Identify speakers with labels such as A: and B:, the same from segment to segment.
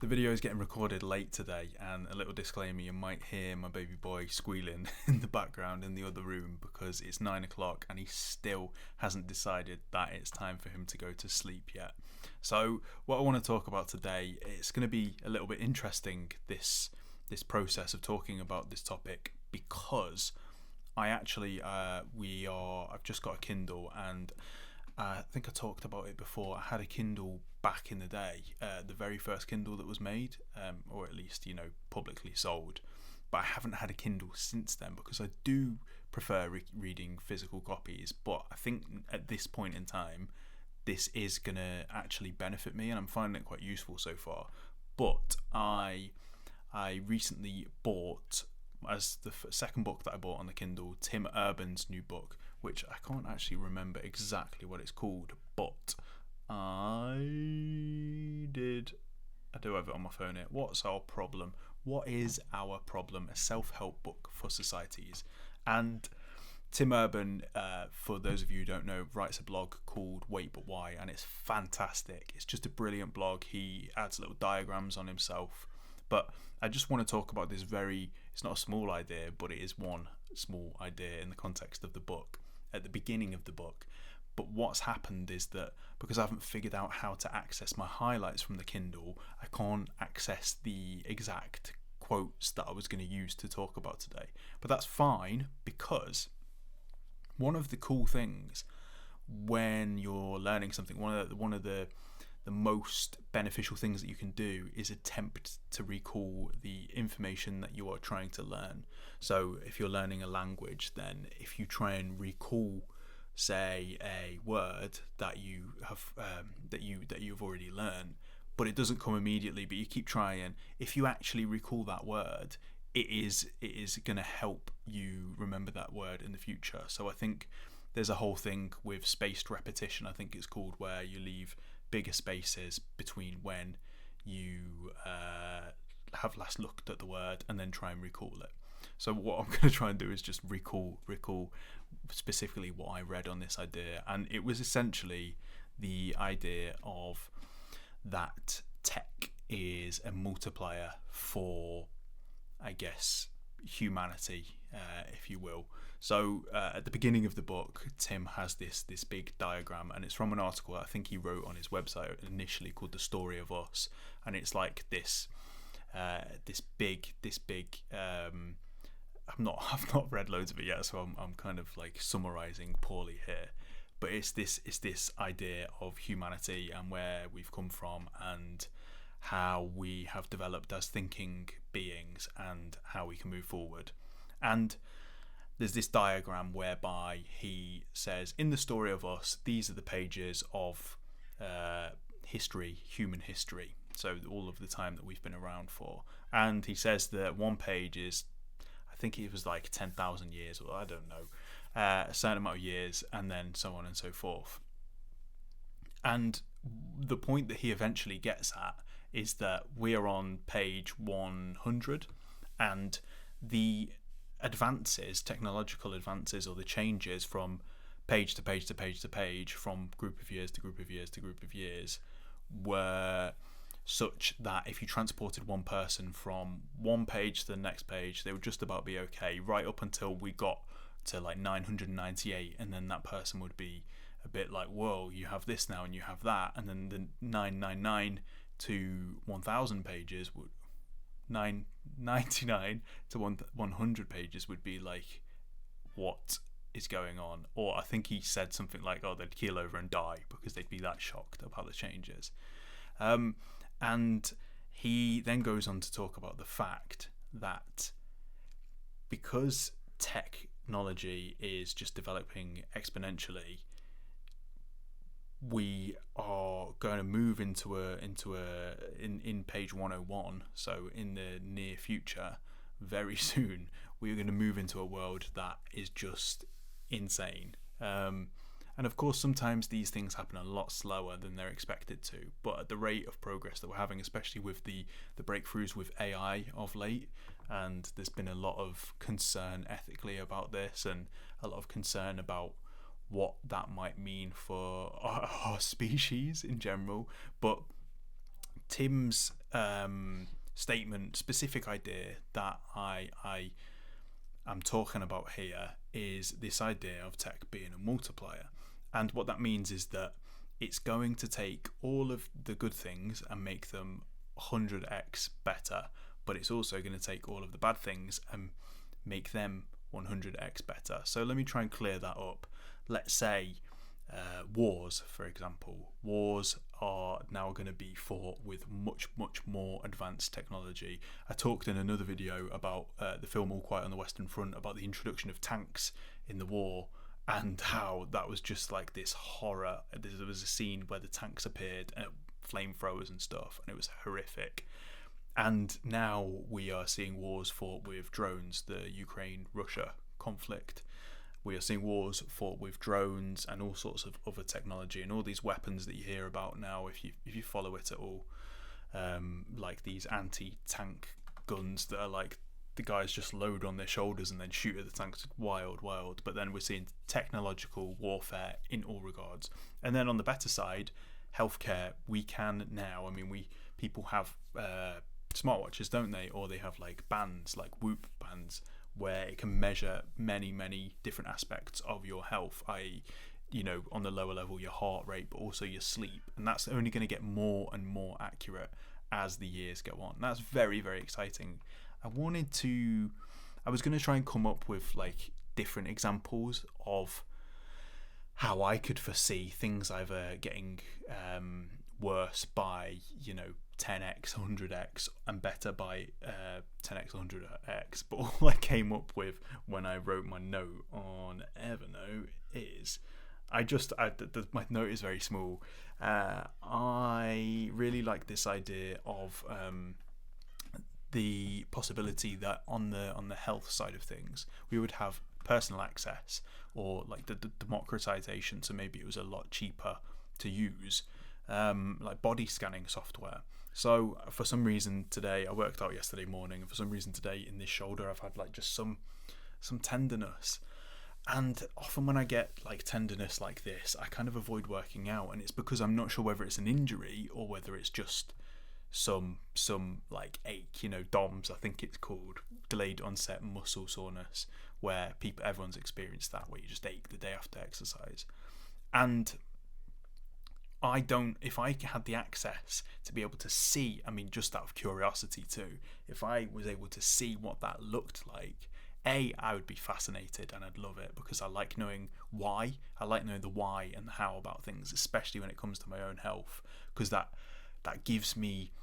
A: The video is getting recorded late today, and a little disclaimer, you might hear my baby boy squealing in the background in the other room because it's 9 o'clock and he still hasn't decided that it's time for him to go to sleep yet. So what I want to talk about today, it's going to be a little bit interesting, this process of talking about this topic, because I've just got a Kindle, and I think I talked about it before. I had a Kindle back in the day, the very first Kindle that was made, or at least, publicly sold. But I haven't had a Kindle since then because I do prefer reading physical copies. But I think at this point in time, this is going to actually benefit me, and I'm finding it quite useful so far. But I recently bought, as the second book that I bought on the Kindle, Tim Urban's new book, which I can't actually remember exactly what it's called, but I do have it on my phone here. What's Our Problem? What is Our Problem? A self-help book for societies. And Tim Urban, for those of you who don't know, writes a blog called Wait But Why, and it's fantastic. It's just a brilliant blog. He adds little diagrams on himself. But I just want to talk about this it's not a small idea, but it is one small idea in the context of the book, at the beginning of the book. But what's happened is that because I haven't figured out how to access my highlights from the Kindle, I can't access the exact quotes that I was going to use to talk about today. But that's fine, because one of the cool things when you're learning something, one of the most beneficial things that you can do is attempt to recall the information that you are trying to learn. So if you're learning a language, then if you try and recall, say, a word that you have that you've already learned, but it doesn't come immediately, but you keep trying, if you actually recall that word, it is going to help you remember that word in the future. So I think there's a whole thing with spaced repetition, I think it's called, where you leave bigger spaces between when you have last looked at the word and then try and recall it. So what I'm going to try and do is just recall specifically what I read on this idea, and it was essentially the idea of that tech is a multiplier for, I guess, humanity, if you will. So at the beginning of the book, Tim has this big diagram, and it's from an article I think he wrote on his website initially called "The Story of Us," and it's like this big. I've not read loads of it yet, so I'm kind of like summarizing poorly here. But it's this idea of humanity and where we've come from and how we have developed as thinking beings and how we can move forward. And there's this diagram whereby he says, in the story of us, these are the pages of history, human history, so all of the time that we've been around for. And he says that one page is, I think it was like 10,000 years, or I don't know, a certain amount of years, and then so on and so forth. And the point that he eventually gets at is that we are on page 100, and the technological advances, or the changes from page to page to page to page, from group of years to group of years to group of years, were such that if you transported one person from one page to the next page, they would just about be okay, right up until we got to like 998, and then that person would be a bit like, whoa, you have this now and you have that, and then the 999 to 1000 pages would 999 to 100 pages would be like, what is going on? Or I think he said something like, oh, they'd keel over and die because they'd be that shocked about the changes. And he then goes on to talk about the fact that because technology is just developing exponentially, we are going to move in page 101, so in the near future, very soon, we're going to move into a world that is just insane. And of course, sometimes these things happen a lot slower than they're expected to, but at the rate of progress that we're having, especially with the breakthroughs with AI of late, and there's been a lot of concern ethically about this, and a lot of concern about what that might mean for our species in general. But Tim's statement, specific idea that I'm talking about here is this idea of tech being a multiplier. And what that means is that it's going to take all of the good things and make them 100x better, but it's also going to take all of the bad things and make them 100x better. So let me try and clear that up. Let's say wars, for example. Wars are now going to be fought with much more advanced technology. I talked in another video about the film All Quiet on the Western Front, about the introduction of tanks in the war, and how that was just like this horror. There was a scene where the tanks appeared and flamethrowers and stuff, and it was horrific. And now we are seeing wars fought with drones, the Ukraine-Russia conflict. We are seeing wars fought with drones and all sorts of other technology, and all these weapons that you hear about now, if you follow it at all, like these anti-tank guns that are like the guys just load on their shoulders and then shoot at the tanks. Wild. But then we're seeing technological warfare in all regards. And then on the better side, healthcare, we can now, people have smartwatches, don't they? Or they have like bands, like Whoop bands, where it can measure many different aspects of your health, i.e., on the lower level, your heart rate, but also your sleep. And that's only going to get more and more accurate as the years go on. That's very exciting. I was going to try and come up with like different examples of how I could foresee things either getting worse by 10x, 100x, and better by 10x, 100x. But all I came up with when I wrote my note on Evernote is my note is very small. I really like this idea of the possibility that on the health side of things, we would have personal access, or like the democratization, so maybe it was a lot cheaper to use, like body scanning software. So for some reason today, I worked out yesterday morning, and for some reason today in this shoulder I've had like just some tenderness. And often when I get like tenderness like this, I kind of avoid working out, and it's because I'm not sure whether it's an injury or whether it's just some like ache, DOMS, I think it's called, delayed onset muscle soreness, where everyone's experienced that, where you just ache the day after exercise. And if I had the access to be able to see, just out of curiosity too, if I was able to see what that looked like, I would be fascinated and I'd love it, because I like knowing why. I like knowing the why and the how about things, especially when it comes to my own health, because that gives me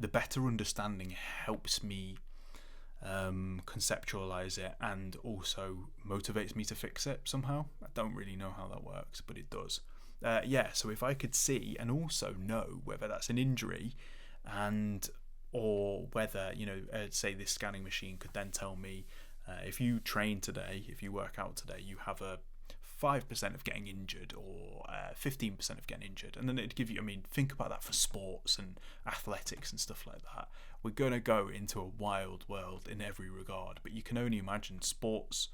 A: the better understanding, helps me conceptualize it, and also motivates me to fix it somehow. I don't really know how that works, but it does. So if I could see and also know whether that's an injury, or whether, say this scanning machine could then tell me, if you train today, if you work out today, you have a 5% of getting injured, or 15% of getting injured, and then it'd give you, think about that for sports and athletics and stuff like that. We're going to go into a wild world in every regard, but you can only imagine sports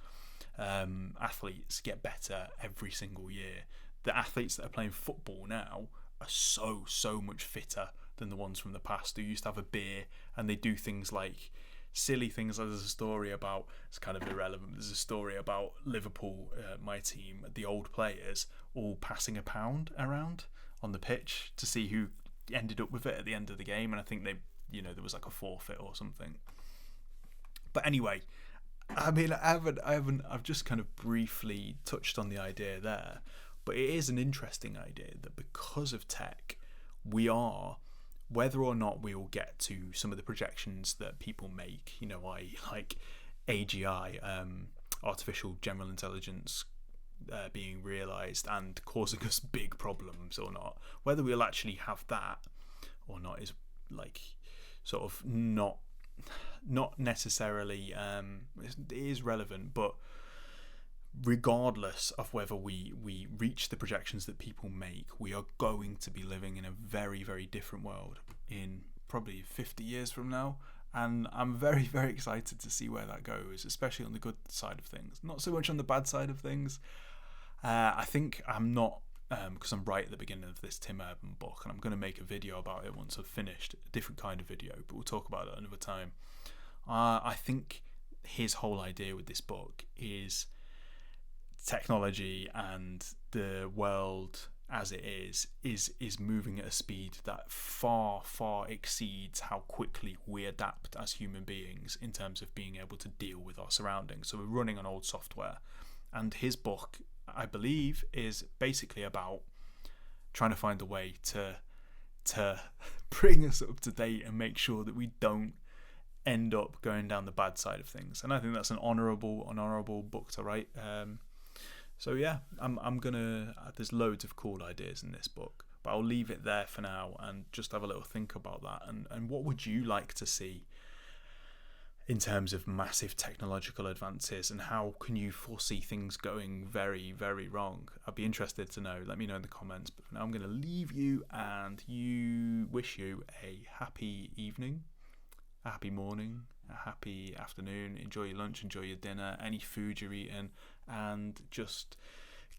A: athletes get better every single year. The athletes that are playing football now are so much fitter than the ones from the past who used to have a beer and they do things like silly things. There's a story about, it's kind of irrelevant, there's a story about Liverpool, my team, the old players all passing a pound around on the pitch to see who ended up with it at the end of the game, and I think there was like a forfeit or something. But anyway, I've just kind of briefly touched on the idea there, but it is an interesting idea that because of tech, we are, whether or not we will get to some of the projections that people make, like AGI, artificial general intelligence, being realised and causing us big problems or not, whether we'll actually have that or not is like sort of not necessarily, it is relevant, but regardless of whether we reach the projections that people make, we are going to be living in a very different world in probably 50 years from now, and I'm very excited to see where that goes, especially on the good side of things, not so much on the bad side of things. I think I'm not because I'm right at the beginning of this Tim Urban book, and I'm going to make a video about it once I've finished, a different kind of video, but we'll talk about it another time. I think his whole idea with this book is technology and the world as it is moving at a speed that far exceeds how quickly we adapt as human beings in terms of being able to deal with our surroundings. So we're running on old software, and his book, I believe, is basically about trying to find a way to bring us up to date and make sure that we don't end up going down the bad side of things. And I think that's an honourable book to write. So yeah, I'm gonna. There's loads of cool ideas in this book, but I'll leave it there for now and just have a little think about that. And what would you like to see in terms of massive technological advances, and how can you foresee things going very, very wrong? I'd be interested to know. Let me know in the comments. But for now, I'm going to leave you and wish you a happy evening, a happy morning, a happy afternoon. Enjoy your lunch, enjoy your dinner, any food you're eating, and just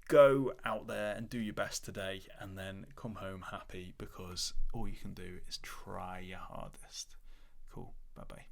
A: go out there and do your best today, and then come home happy, because all you can do is try your hardest. Cool. Bye bye.